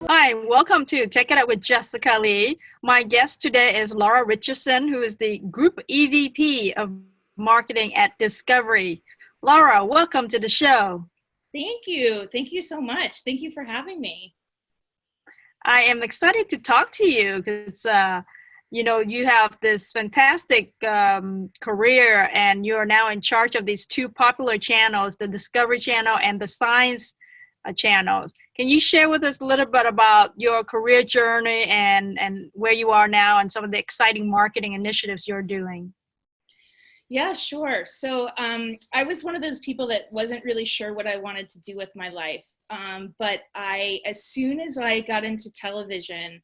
Hi, welcome to Check It Out with Jessica Lee. My guest today is Lara Richardson, who is the Group EVP of Marketing at Discovery. Lara, welcome to the show. Thank you. Thank you so much. Thank you for having me. I am excited to talk to you because, you have this fantastic career and you're now in charge of these two popular channels, the Discovery Channel and the Science channels. Can you share with us a little bit about your career journey and where you are now and some of the exciting marketing initiatives you're doing? Yeah, sure. So I was one of those people that wasn't really sure what I wanted to do with my life. But as soon as I got into television,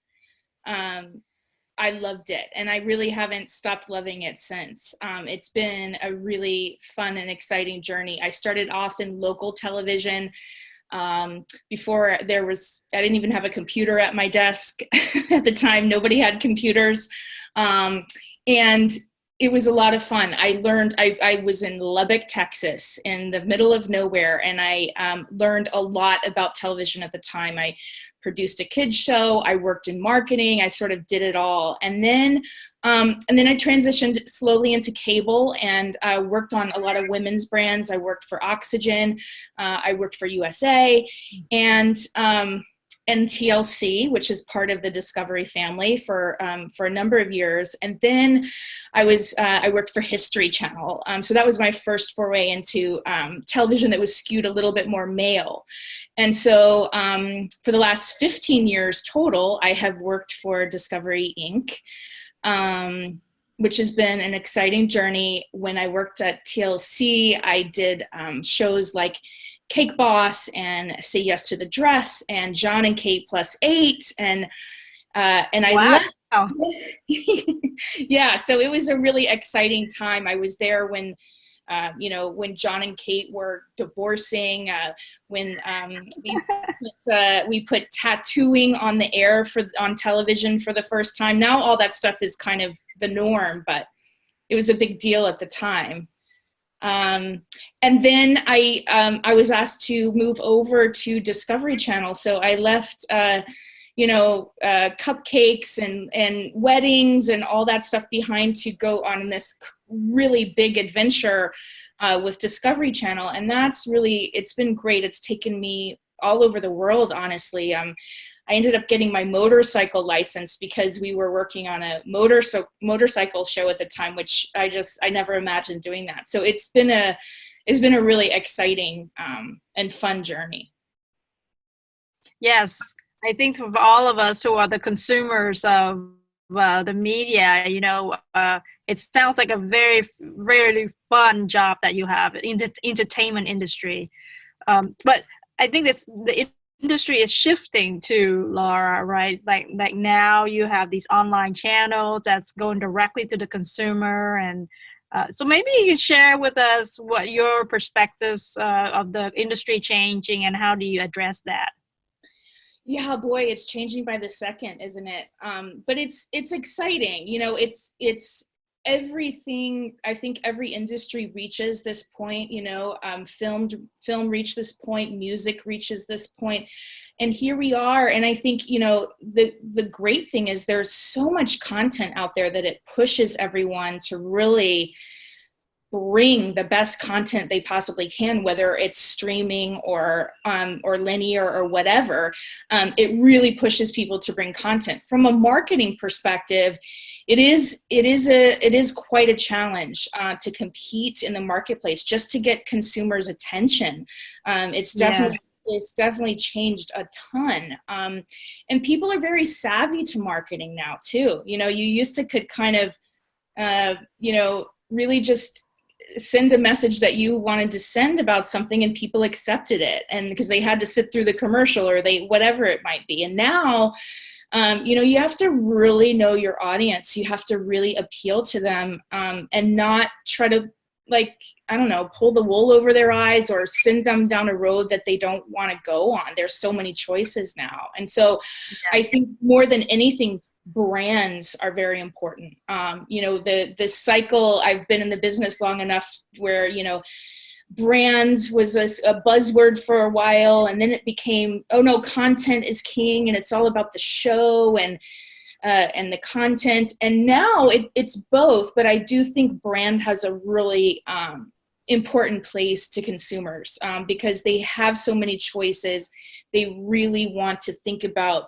I loved it, and I really haven't stopped loving it since. It's been a really fun and exciting journey. I started off in local television. Before I didn't even have a computer at my desk at the time. Nobody had computers. And it was a lot of fun. I was in Lubbock, Texas, in the middle of nowhere, and I learned a lot about television at the time. I produced a kids show. I worked in marketing. I sort of did it all. And then I transitioned slowly into cable and worked on a lot of women's brands. I worked for Oxygen. I worked for USA and TLC, which is part of the Discovery family for a number of years. And then I worked for History Channel. So that was my first foray into television that was skewed a little bit more male. And so for the last 15 years total, I have worked for Discovery Inc., which has been an exciting journey. When I worked at TLC, I did shows like Cake Boss and Say Yes to the Dress and John and Kate Plus 8 and I left. Yeah, so it was a really exciting time. I was there when when John and Kate were divorcing, when we put tattooing on the air on television for the first time. Now all that stuff is kind of the norm, but it was a big deal at the time. And then I was asked to move over to Discovery Channel. So I left, cupcakes and weddings and all that stuff behind to go on this really big adventure with Discovery Channel. And it's been great. It's taken me all over the world, honestly. I ended up getting my motorcycle license because we were working on a motorcycle show at the time, which I never imagined doing that. So it's been a really exciting and fun journey. Yes, I think for all of us who are the consumers of the media, it sounds like a very, very fun job that you have in the entertainment industry. But I think the industry is shifting to, Lara, right? Like now you have these online channels that's going directly to the consumer, and so maybe you can share with us what your perspectives of the industry changing and how do you address that? Yeah, boy, it's changing by the second, isn't it? But it's exciting. It's everything. I think every industry reaches this point. Film reached this point, music reaches this point, and here we are. And I think the great thing is there's so much content out there that it pushes everyone to really bring the best content they possibly can, whether it's streaming or linear or whatever. It really pushes people to bring content. From a marketing perspective, it is quite a challenge to compete in the marketplace just to get consumers' attention. It's definitely changed a ton. And people are very savvy to marketing now too. You used to could kind of, really just send a message that you wanted to send about something and people accepted it, and because they had to sit through the commercial or whatever it might be. And now, you have to really know your audience. You have to really appeal to them, and not try to, pull the wool over their eyes or send them down a road that they don't want to go on. There's so many choices now. And so I think more than anything, brands are very important. The cycle, I've been in the business long enough where, brands was a buzzword for a while, and then it became, oh no, content is king, and it's all about the show and the content. And now it's both, but I do think brand has a really important place to consumers because they have so many choices. They really want to think about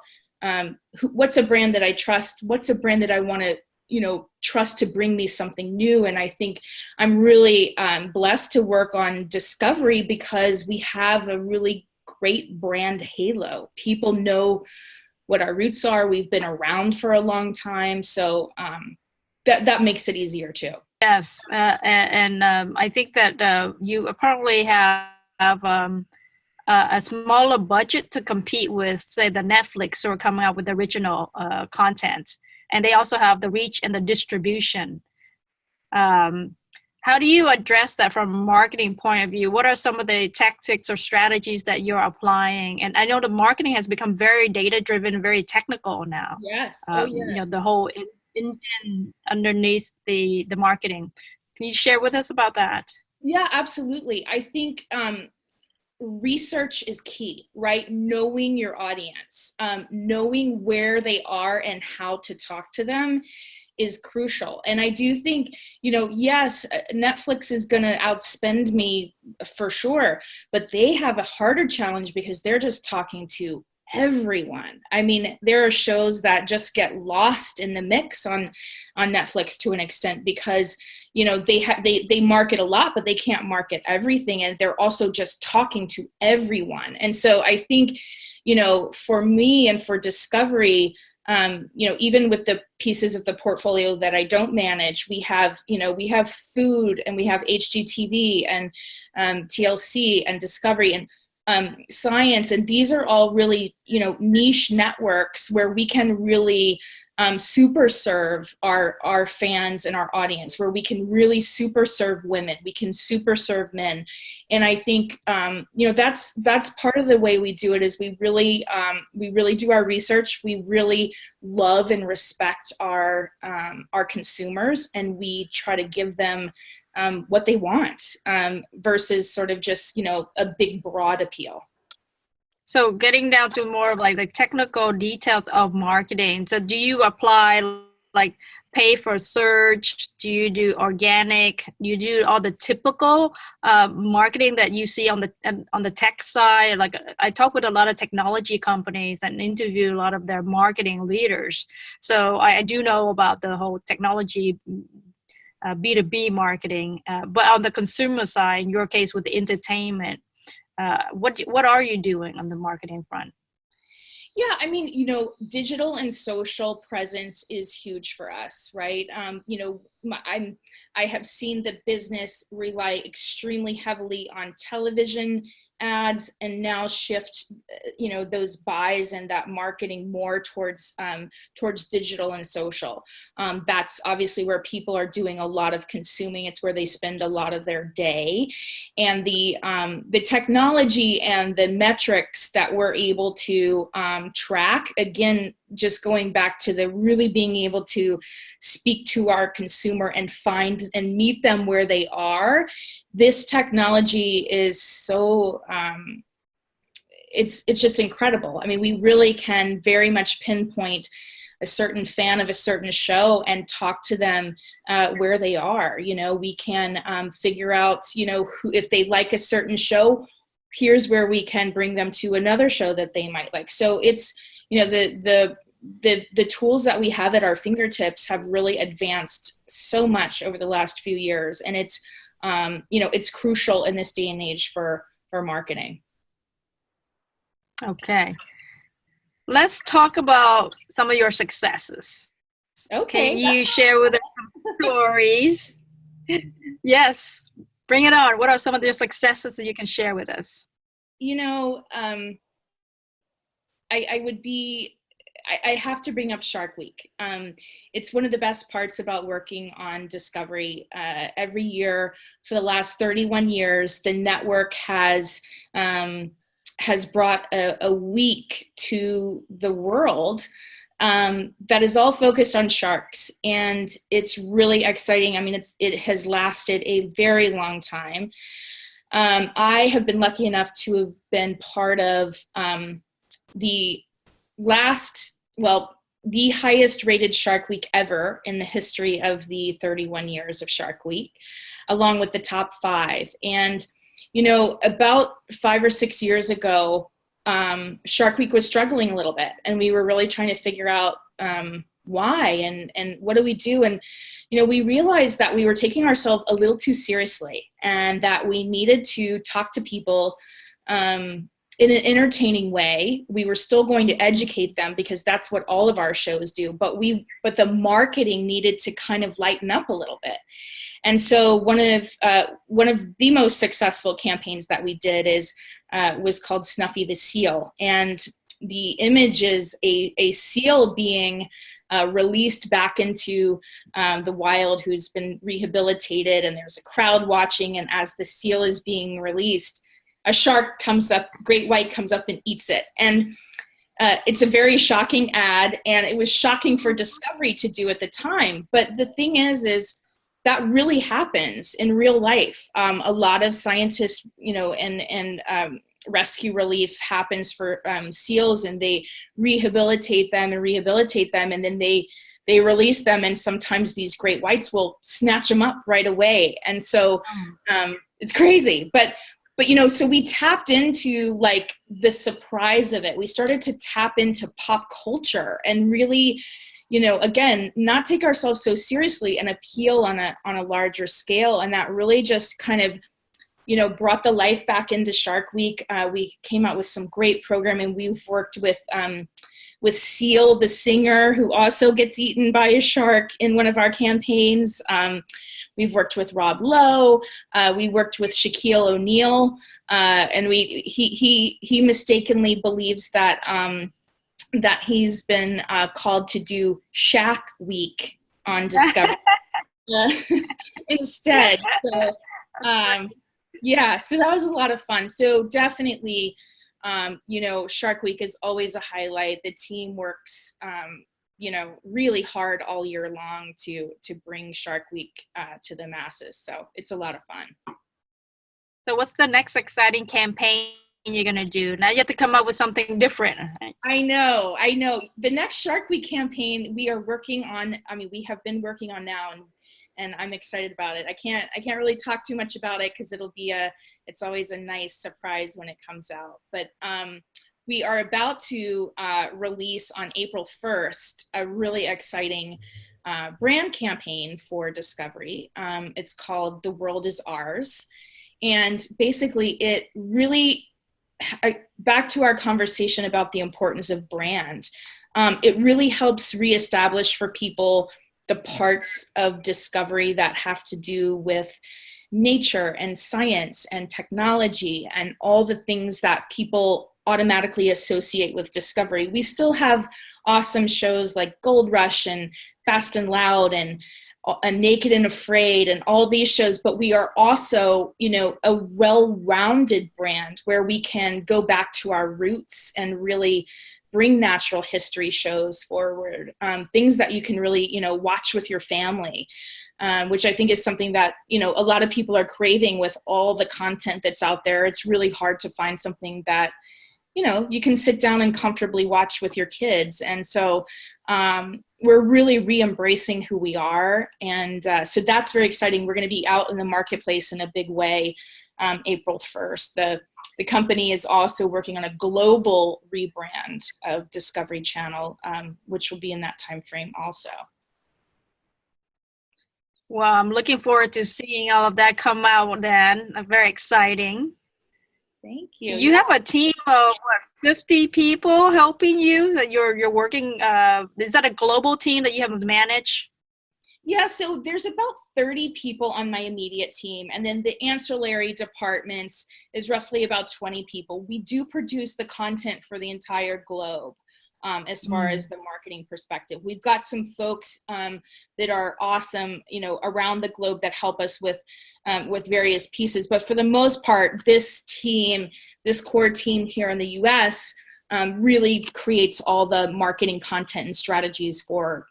what's a brand that I trust? What's a brand that I want to, trust to bring me something new? And I think I'm really blessed to work on discovery because we have a really great brand halo. People know what our roots are. We've been around for a long time. So that makes it easier too. Yes. And I think that you probably have a smaller budget to compete with, say, the Netflix who are coming out with original content. And they also have the reach and the distribution. How do you address that from a marketing point of view? What are some of the tactics or strategies that you're applying? And I know the marketing has become very data-driven, very technical now. Yes. Yes. The whole engine underneath the marketing. Can you share with us about that? Yeah, absolutely. I think research is key, right? Knowing your audience, knowing where they are and how to talk to them is crucial. And I do think, yes, Netflix is going to outspend me for sure, but they have a harder challenge because they're just talking to everyone. I mean, there are shows that just get lost in the mix on Netflix to an extent because, they market a lot, but they can't market everything. And they're also just talking to everyone. And so I think, for me and for discovery, even with the pieces of the portfolio that I don't manage, we have food and we have HGTV and TLC and discovery and science. And these are all really, niche networks where we can really super serve our fans and our audience, where we can really super serve women, we can super serve men. And I think, that's part of the way we do it is we really do our research. We really love and respect our consumers, and we try to give them what they want versus sort of just, a big broad appeal. So getting down to more of like the technical details of marketing. So do you apply like pay for search? Do you do organic? You do all the typical marketing that you see on the tech side? Like I talk with a lot of technology companies and interview a lot of their marketing leaders. So I do know about the whole technology B2B marketing, but on the consumer side, in your case with the entertainment, what are you doing on the marketing front? Yeah, I mean, digital and social presence is huge for us, right? I have seen the business rely extremely heavily on television ads and now shift, those buys and that marketing more towards digital and social. That's obviously where people are doing a lot of consuming. It's where they spend a lot of their day, and the technology and the metrics that we're able to track, again, just going back to the really being able to speak to our consumer and find and meet them where they are. This technology is so, it's just incredible. I mean, we really can very much pinpoint a certain fan of a certain show and talk to them where they are. We can figure out, if they like a certain show, here's where we can bring them to another show that they might like. So it's, the tools that we have at our fingertips have really advanced so much over the last few years. And it's, it's crucial in this day and age for marketing. Okay. Let's talk about some of your successes. Okay. Can you share with us some stories? Yes, bring it on. What are some of your successes that you can share with us? I have to bring up Shark Week. It's one of the best parts about working on Discovery. Every year for the last 31 years, the network has brought a week to the world that is all focused on sharks, and it's really exciting. I mean, it has lasted a very long time. I have been lucky enough to have been part of the the highest rated Shark Week ever in the history of the 31 years of Shark Week, along with the top 5. And, you know, about 5 or 6 years ago, Shark Week was struggling a little bit, and we were really trying to figure out why and what do we do? And, you know, we realized that we were taking ourselves a little too seriously, and that we needed to talk to people in an entertaining way. We were still going to educate them, because that's what all of our shows do, but the marketing needed to kind of lighten up a little bit. And so one of the most successful campaigns that we did was called Snuffy the Seal. And the image is a seal being released back into the wild, who's been rehabilitated, and there's a crowd watching. And as the seal is being released, a shark comes up, great white comes up and eats it. And it's a very shocking ad, and it was shocking for Discovery to do at the time. But the thing is that really happens in real life. A lot of scientists, you know, and rescue relief happens for seals, and they rehabilitate them, and then they release them, and sometimes these great whites will snatch them up right away. And so it's crazy. But you know, so we tapped into like the surprise of it. We started to tap into pop culture and really, you know, again, not take ourselves so seriously and appeal on a larger scale. And that really just kind of, you know, brought the life back into Shark Week. We came out with some great programming. We've worked with Seal, the singer, who also gets eaten by a shark in one of our campaigns. We've worked with Rob Lowe. We worked with Shaquille O'Neal, and he mistakenly believes that that he's been called to do Shaq Week on Discovery instead. So yeah, so that was a lot of fun. So definitely, you know, Shark Week is always a highlight. The team works you know, really hard all year long to bring Shark Week to the masses. So it's a lot of fun. So what's the next exciting campaign you're going to do? Now you have to come up with something different. I know. The next Shark Week campaign we are working on, I mean, we have been working on now, and I'm excited about it. I can't really talk too much about it, because it's always a nice surprise when it comes out. But we are about to release on April 1st a really exciting brand campaign for Discovery. It's called The World Is Ours. And basically it really, back to our conversation about the importance of brand, it really helps reestablish for people the parts of Discovery that have to do with nature and science and technology and all the things that people automatically associate with Discovery. We still have awesome shows like Gold Rush and Fast and Loud and Naked and Afraid and all these shows, but we are also, you know, a well-rounded brand where we can go back to our roots and really bring natural history shows forward, things that you can really, you know, watch with your family, which I think is something that, you know, a lot of people are craving with all the content that's out there. It's really hard to find something that, you know, you can sit down and comfortably watch with your kids. And so we're really re-embracing who we are. And so that's very exciting. We're going to be out in the marketplace in a big way April 1st. The company is also working on a global rebrand of Discovery Channel, which will be in that time frame also. Well, I'm looking forward to seeing all of that come out then. Very exciting. Thank you. You have a team of 50 people helping you that you're working. Is that a global team that you have to manage? Yeah, so there's about 30 people on my immediate team, and then the ancillary departments is roughly about 20 people. We do produce the content for the entire globe. As far as the marketing perspective, we've got some folks that are awesome, you know, around the globe that help us with various pieces. But for the most part, this core team here in the U.S. Really creates all the marketing content and strategies for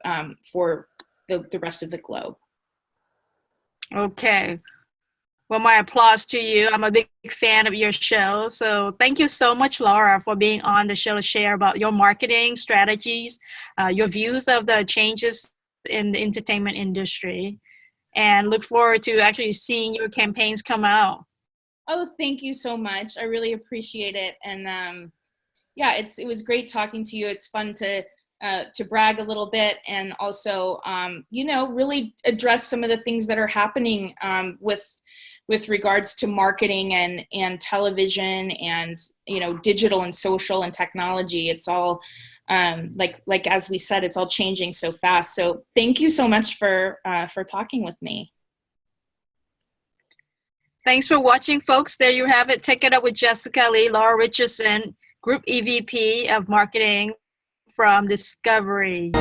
the rest of the globe. Okay. Well, my applause to you. I'm a big fan of your show. So thank you so much, Laura, for being on the show to share about your marketing strategies, your views of the changes in the entertainment industry, and look forward to actually seeing your campaigns come out. Oh, thank you so much. I really appreciate it. And yeah, it was great talking to you. It's fun to brag a little bit, and also, you know, really address some of the things that are happening with regards to marketing and television and, you know, digital and social and technology. It's all like as we said, it's all changing so fast. So thank you so much for talking with me. Thanks for watching, folks. There you have it. Take it up with Jessica Lee, Lara Richardson, Group EVP of Marketing from Discovery.